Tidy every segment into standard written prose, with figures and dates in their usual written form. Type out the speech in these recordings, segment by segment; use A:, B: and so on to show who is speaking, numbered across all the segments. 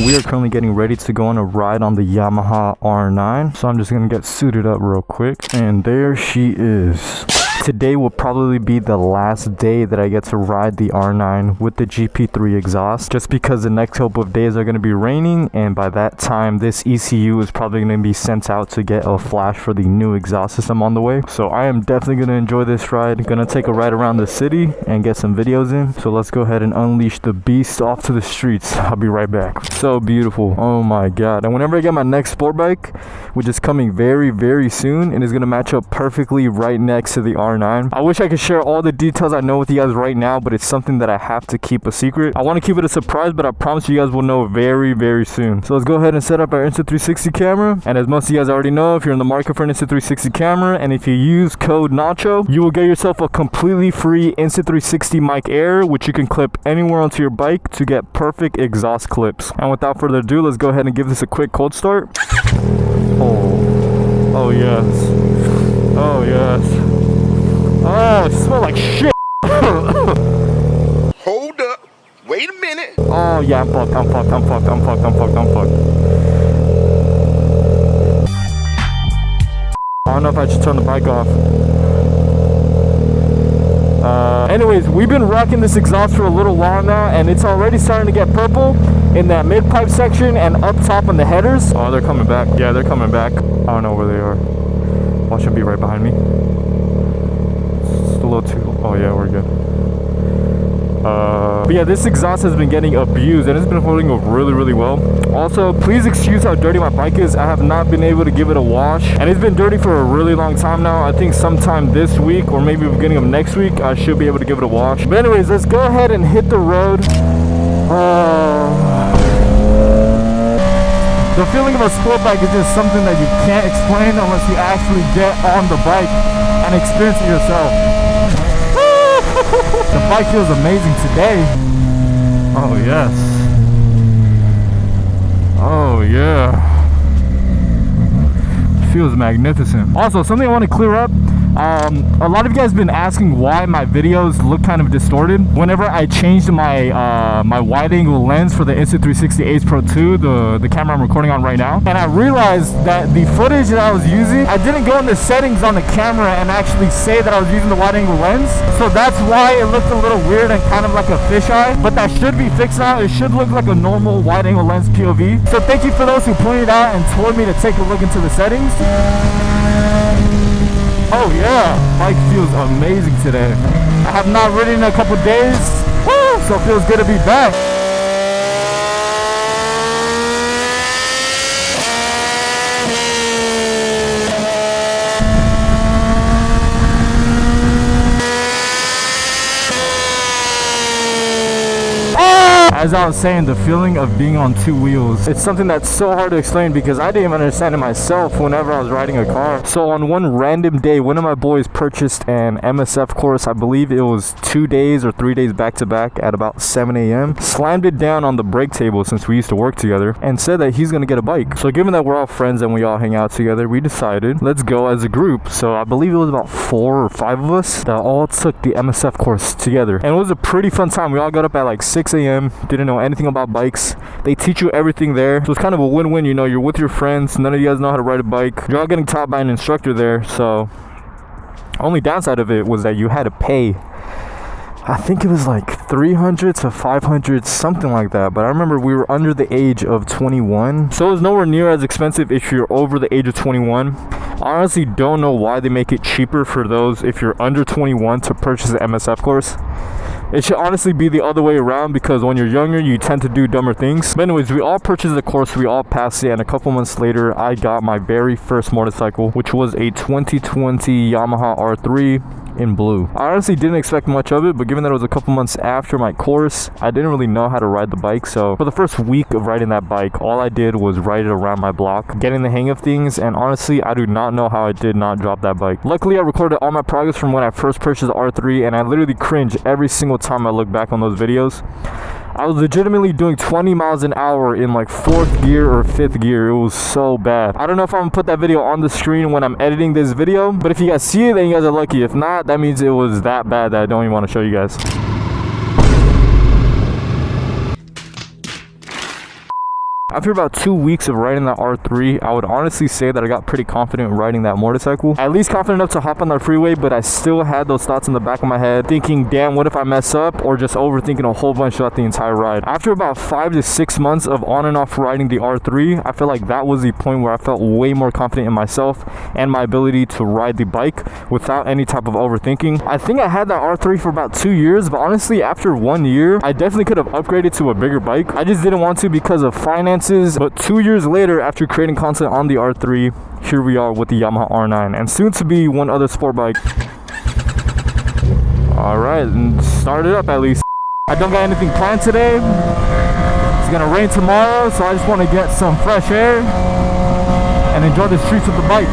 A: We are currently getting ready to go on a ride on the Yamaha R9. So I'm just gonna get suited up real quick. And there she is. Today will probably be the last day that I get to ride the R9 with the GP3 exhaust, just because the next couple of days are going to be raining, and by that time this ECU is probably going to be sent out to get a flash for the new exhaust system on the way. So I am definitely going to enjoy this ride. Gonna take a ride around the city and get some videos in. So let's go ahead and unleash the beast off to the streets. I'll be right back. So beautiful. Oh my god. And whenever I get my next sport bike, which is coming very soon and is going to match up perfectly right next to the R9, I wish I could share all the details I know with you guys right now, but it's something that I have to keep a secret. I want to keep it a surprise, but I promise you guys will know very soon. So let's go ahead and set up our Insta360 camera. And as most of you guys already know, if you're in the market for an Insta360 camera, and if you use code NACHO, you will get yourself a completely free Insta360 mic air, which you can clip anywhere onto your bike to get perfect exhaust clips. And without further ado, let's go ahead and give this a quick cold start. Oh yes. Oh yes. Oh, it smells like shit.
B: Hold up. Wait a minute.
A: Oh, yeah, I'm fucked. I don't know if I should turn the bike off. Anyways, we've been rocking this exhaust for a little while now, and it's already starting to get purple in that mid-pipe section and up top on the headers. Oh, they're coming back. Yeah, they're coming back. I don't know where they are. Watch them be right behind me. A little too. Oh yeah, we're good. But yeah, this exhaust has been getting abused and it's been holding up really well. Also, please excuse how dirty my bike is. I have not been able to give it a wash, and it's been dirty for a really long time now. I think sometime this week or maybe beginning of next week I should be able to give it a wash. But anyways, let's go ahead and hit the road. The feeling of a sport bike is just something that you can't explain unless you actually get on the bike and experience it yourself. The bike feels amazing today. Oh yes. Oh yeah. Feels magnificent. Also, something I want to clear up. A lot of you guys have been asking why my videos look kind of distorted whenever I changed my my wide angle lens for the Insta360 Ace Pro 2, the camera I'm recording on right now. And I realized that the footage that I was using, I didn't go in the settings on the camera and actually say that I was using the wide angle lens. So that's why it looked a little weird and kind of like a fisheye. But that should be fixed now. It should look like a normal wide angle lens POV. So thank you for those who pointed out and told me to take a look into the settings. Oh yeah, bike feels amazing today. I have not ridden in a couple days, so it feels good to be back. As I was saying, the feeling of being on two wheels, it's something that's so hard to explain because I didn't even understand it myself whenever I was riding a car. So on one random day, one of my boys purchased an MSF course. I believe it was 2 days or 3 days back to back at about 7 a.m. Slammed it down on the break table since we used to work together and said that he's gonna get a bike. So given that we're all friends and we all hang out together, we decided let's go as a group. So I believe it was about 4 or 5 of us that all took the MSF course together, and it was a pretty fun time. We all got up at like 6 a.m. didn't know anything about bikes. They teach you everything there, so it's kind of a win-win. You know, you're with your friends, none of you guys know how to ride a bike, you're all getting taught by an instructor there. So only downside of it was that you had to pay, I think it was like 300 to 500, something like that. But I remember we were under the age of 21, so it was nowhere near as expensive if you're over the age of 21. I honestly don't know why they make it cheaper for those if you're under 21 to purchase the MSF course. It should honestly be the other way around, because when you're younger you tend to do dumber things. But anyways, we all purchased the course, we all passed it, and a couple months later I got my very first motorcycle, which was a 2020 Yamaha R9 in blue. I honestly didn't expect much of it, but given that it was a couple months after my course, I didn't really know how to ride the bike. So for the first week of riding that bike, all I did was ride it around my block, getting the hang of things, and honestly I do not know how I did not drop that bike. Luckily I recorded all my progress from when I first purchased the R9, and I literally cringe every single time I look back on those videos. I was legitimately doing 20 miles an hour in like 4th gear or 5th gear. It was so bad. I don't know if I'm gonna put that video on the screen when I'm editing this video, but if you guys see it, then you guys are lucky. If not, that means it was that bad that I don't even want to show you guys. After about 2 weeks of riding that R3, I would honestly say that I got pretty confident riding that motorcycle. At least confident enough to hop on the freeway, but I still had those thoughts in the back of my head, thinking, damn, what if I mess up? Or just overthinking a whole bunch throughout the entire ride. After about 5 to 6 months of on and off riding the R3, I feel like that was the point where I felt way more confident in myself and my ability to ride the bike without any type of overthinking. I think I had that R3 for about 2 years, but honestly, after 1 year, I definitely could have upgraded to a bigger bike. I just didn't want to because of finances. But 2 years later, after creating content on the R3, here we are with the Yamaha R9 and soon to be one other sport bike. Alright, and start it up at least. I don't got anything planned today. It's gonna rain tomorrow, so I just want to get some fresh air and enjoy the streets with the bike.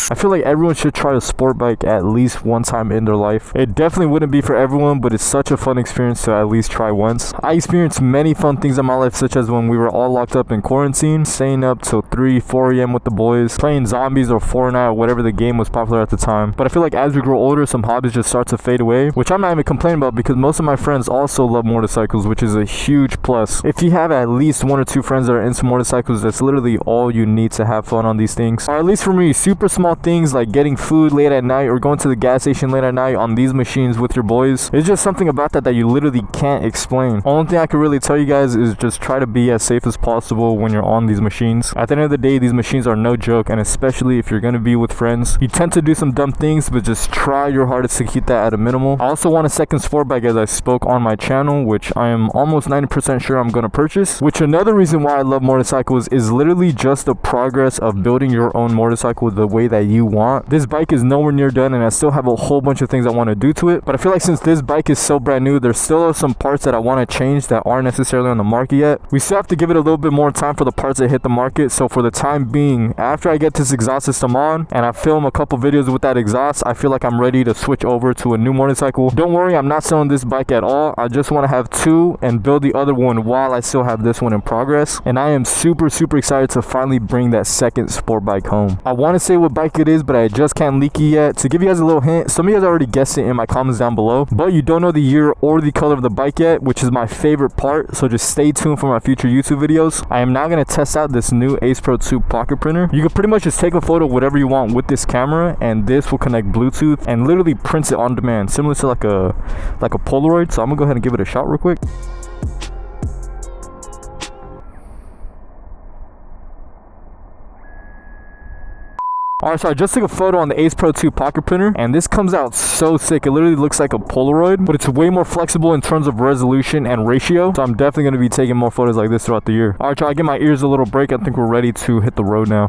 A: I feel like everyone should try a sport bike at least one time in their life. It definitely wouldn't be for everyone, but it's such a fun experience to at least try once. I experienced many fun things in my life, such as when we were all locked up in quarantine, staying up till 3, 4 a.m. with the boys, playing zombies or Fortnite or whatever the game was popular at the time. But I feel like as we grow older, some hobbies just start to fade away, which I'm not even complaining about because most of my friends also love motorcycles, which is a huge plus. If you have at least 1 or 2 friends that are into motorcycles, that's literally all you need to have fun on these things. Or at least for me, super small things like getting food late at night or going to the gas station late at night on these machines with your boys. It's just something about that you literally can't explain. Only thing I can really tell you guys is just try to be as safe as possible when you're on these machines. At the end of the day, these machines are no joke, and especially if you're going to be with friends, you tend to do some dumb things, but just try your hardest to keep that at a minimal. I also want a second sport bike, as I spoke on my channel, which I am almost 90% sure I'm going to purchase. Which another reason why I love motorcycles is literally just the progress of building your own motorcycle the way that you want. This bike is nowhere near done, and I still have a whole bunch of things I want to do to it, but I feel like since this bike is so brand new, there's still some parts that I want to change that aren't necessarily on the market yet. We still have to give it a little bit more time for the parts that hit the market. So for the time being, after I get this exhaust system on and I film a couple videos with that exhaust, I feel like I'm ready to switch over to a new motorcycle. Don't worry, I'm not selling this bike at all. I just want to have 2 and build the other one while I still have this one in progress, and I am super excited to finally bring that second sport bike home. I want to say what bike it is, but I just can't leak it yet. To give you guys a little hint, some of you guys already guessed it in my comments down below, but you don't know the year or the color of the bike yet, which is my favorite part, so just stay tuned for my future YouTube videos. I am now going to test out this new Ace Pro 2 pocket printer. You can pretty much just take a photo of whatever you want with this camera, and this will connect Bluetooth and literally prints it on demand, similar to like a Polaroid. So I'm gonna go ahead and give it a shot real quick. Alright, so I just took a photo on the Ace Pro 2 pocket printer, and this comes out so sick. It literally looks like a Polaroid, but it's way more flexible in terms of resolution and ratio. So I'm definitely going to be taking more photos like this throughout the year. Alright, try to give my ears a little break. I think we're ready to hit the road now.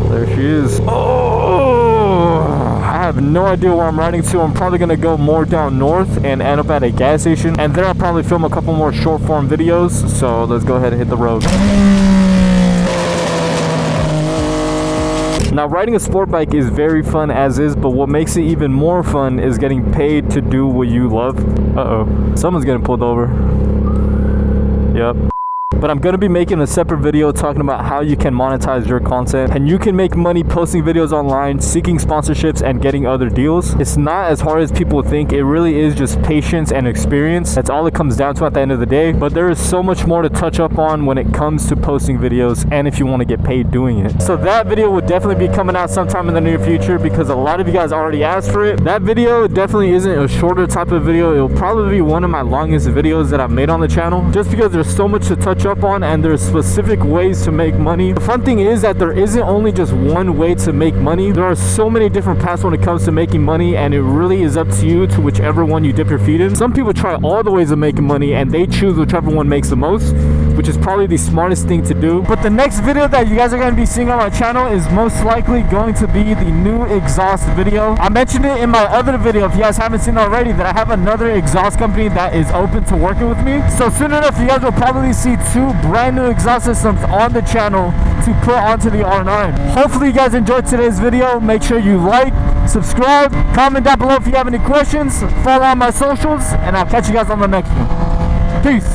A: There she is. Oh! I have no idea where I'm riding to. I'm probably going to go more down north and end up at a gas station, and there I'll probably film a couple more short form videos. So let's go ahead and hit the road. Now, riding a sport bike is very fun as is, but what makes it even more fun is getting paid to do what you love. Uh-oh. Someone's getting pulled over. Yep. But I'm going to be making a separate video talking about how you can monetize your content, and you can make money posting videos online, seeking sponsorships, and getting other deals. It's not as hard as people think. It really is just patience and experience. That's all it comes down to at the end of the day. But there is so much more to touch up on when it comes to posting videos, and if you want to get paid doing it. So that video will definitely be coming out sometime in the near future because a lot of you guys already asked for it. That video definitely isn't a shorter type of video. It'll probably be one of my longest videos that I've made on the channel, just because there's so much to touch up on and there's specific ways to make money. The fun thing is that there isn't only just one way to make money. There are so many different paths when it comes to making money, and it really is up to you to whichever one you dip your feet in. Some people try all the ways of making money and they choose whichever one makes the most, which is probably the smartest thing to do. But the next video that you guys are going to be seeing on my channel is most likely going to be the new exhaust video. I mentioned it in my other video, if you guys haven't seen it already, that I have another exhaust company that is open to working with me. So soon enough, you guys will probably see 2 brand new exhaust systems on the channel to put onto the R9. Hopefully you guys enjoyed today's video. Make sure you like, subscribe, comment down below if you have any questions, follow on my socials, and I'll catch you guys on the next one. Peace.